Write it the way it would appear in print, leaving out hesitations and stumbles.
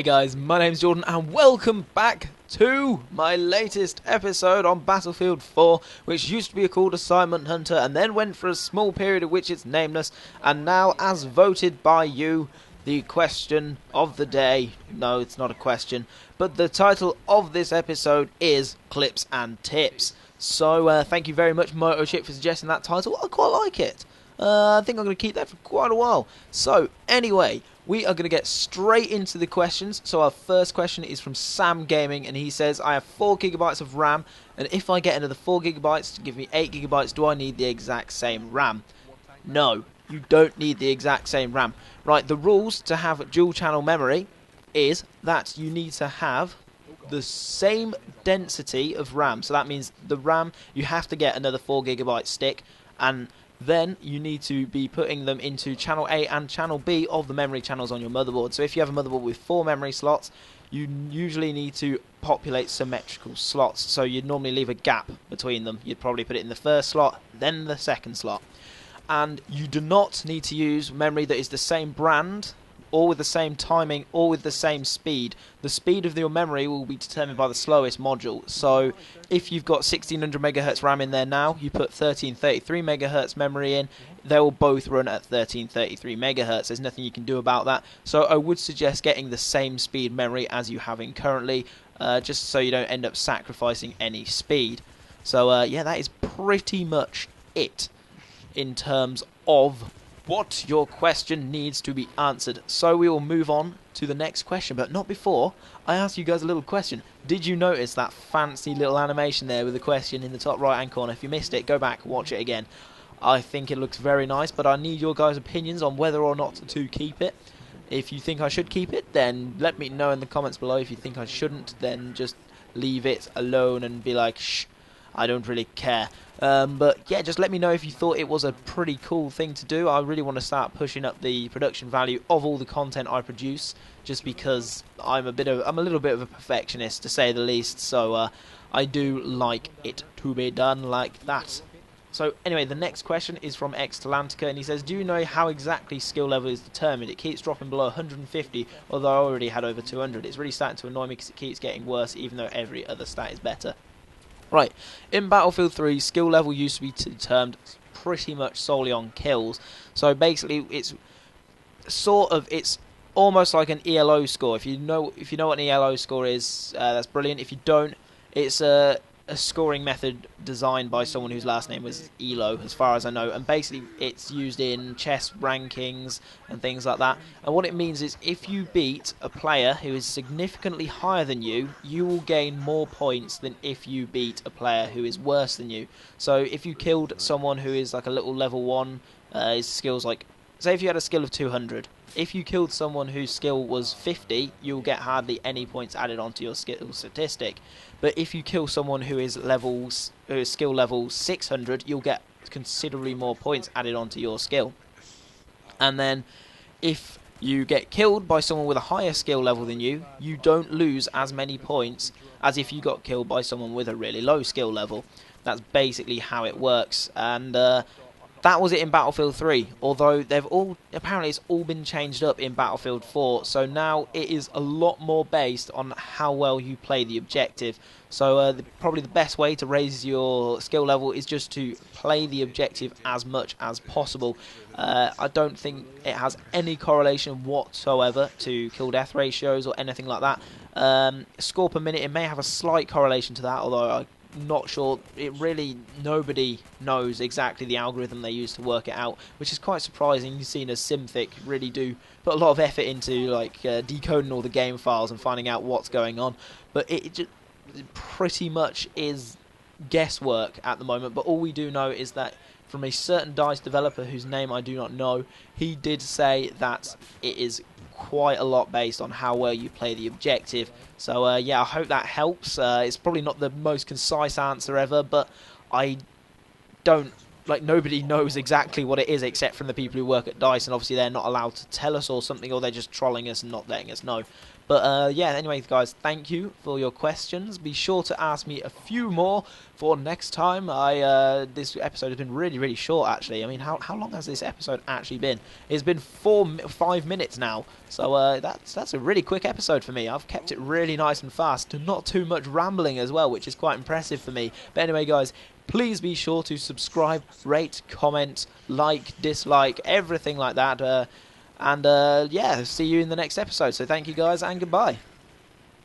Hey guys, my name's Jordan and welcome back to my latest episode on Battlefield 4, which used to be called Assignment Hunter and then went for a small period in which it's nameless, and now, as voted by you, the question of the day, no it's not a question, but the title of this episode is Clips and Tips. So thank you very much MotoChip for suggesting that title. I quite like it. I think I'm going to keep that for quite a while. So anyway, we are going to get straight into the questions. So our first question is from Sam Gaming, and he says, I have 4 gigabytes of RAM, and if I get another 4 gigabytes to give me 8 gigabytes, do I need the exact same RAM? No, you don't need the exact same RAM. Right, the rules to have dual channel memory is that you need to have the same density of RAM. So that means the RAM, you have to get another 4 gigabyte stick, and then you need to be putting them into channel A and channel B of the memory channels on your motherboard. So if you have a motherboard with 4 memory slots, you usually need to populate symmetrical slots. So you'd normally leave a gap between them. You'd probably put it in the first slot, then the second slot. And you do not need to use memory that is the same brand, or with the same timing, or with the same speed. The speed of your memory will be determined by the slowest module. So if you've got 1600 MHz RAM in there now, you put 1333 MHz memory in, they will both run at 1333 MHz. There's nothing you can do about that. So I would suggest getting the same speed memory as you have in currently, just so you don't end up sacrificing any speed. So yeah, that is pretty much it in terms of what your question needs to be answered. So we will move on to the next question, but not before I ask you guys a little question. Did you notice that fancy little animation there with the question in the top right hand corner? If you missed it, go back, watch it again. I think it looks very nice, but I need your guys' opinions on whether or not to keep it. If you think I should keep it, then let me know in the comments below. If you think I shouldn't, then just leave it alone and be like, shh, I don't really care. But yeah, just let me know if you thought it was a pretty cool thing to do. I really want to start pushing up the production value of all the content I produce, just because I'm a little bit of a perfectionist, to say the least. So I do like it to be done like that. So anyway, the next question is from Xtalantica, and he says, do you know how exactly skill level is determined? It keeps dropping below 150, although I already had over 200. It's really starting to annoy me because it keeps getting worse, even though every other stat is better. Right, in Battlefield 3, skill level used to be determined pretty much solely on kills. So basically, it's almost like an ELO score. If you know what an ELO score is, that's brilliant. If you don't, it's a scoring method designed by someone whose last name was Elo, as far as I know, and basically it's used in chess rankings and things like that. And what it means is, if you beat a player who is significantly higher than you, you will gain more points than if you beat a player who is worse than you. So if you killed someone who is like a little level 1, his skills, like, say if you had a skill of 200, if you killed someone whose skill was 50, you'll get hardly any points added onto your skill statistic. But if you kill someone who is skill level 600, you'll get considerably more points added onto your skill. And then if you get killed by someone with a higher skill level than you, you don't lose as many points as if you got killed by someone with a really low skill level. That's basically how it works. And that was it in Battlefield 3, although apparently it's all been changed up in Battlefield 4, so now it is a lot more based on how well you play the objective. So probably the best way to raise your skill level is just to play the objective as much as possible. I don't think it has any correlation whatsoever to kill-death ratios or anything like that. Score per minute, it may have a slight correlation to that, although not sure. Nobody knows exactly the algorithm they use to work it out, which is quite surprising. You've seen as Simthic really do put a lot of effort into decoding all the game files and finding out what's going on, but it just pretty much is guesswork at the moment. But all we do know is that from a certain DICE developer whose name I do not know, he did say that it is quite a lot based on how well you play the objective. So yeah, I hope that helps. It's probably not the most concise answer ever, but nobody knows exactly what it is except from the people who work at DICE, and obviously they're not allowed to tell us or something, or they're just trolling us and not letting us know. But yeah, anyway, guys, thank you for your questions. Be sure to ask me a few more for next time. This episode has been really, really short, actually. I mean, how long has this episode actually been? It's been 5 minutes now, so that's a really quick episode for me. I've kept it really nice and fast, not too much rambling as well, which is quite impressive for me. But anyway, guys, please be sure to subscribe, rate, comment, like, dislike, everything like that. And yeah, see you in the next episode. So thank you guys, and goodbye.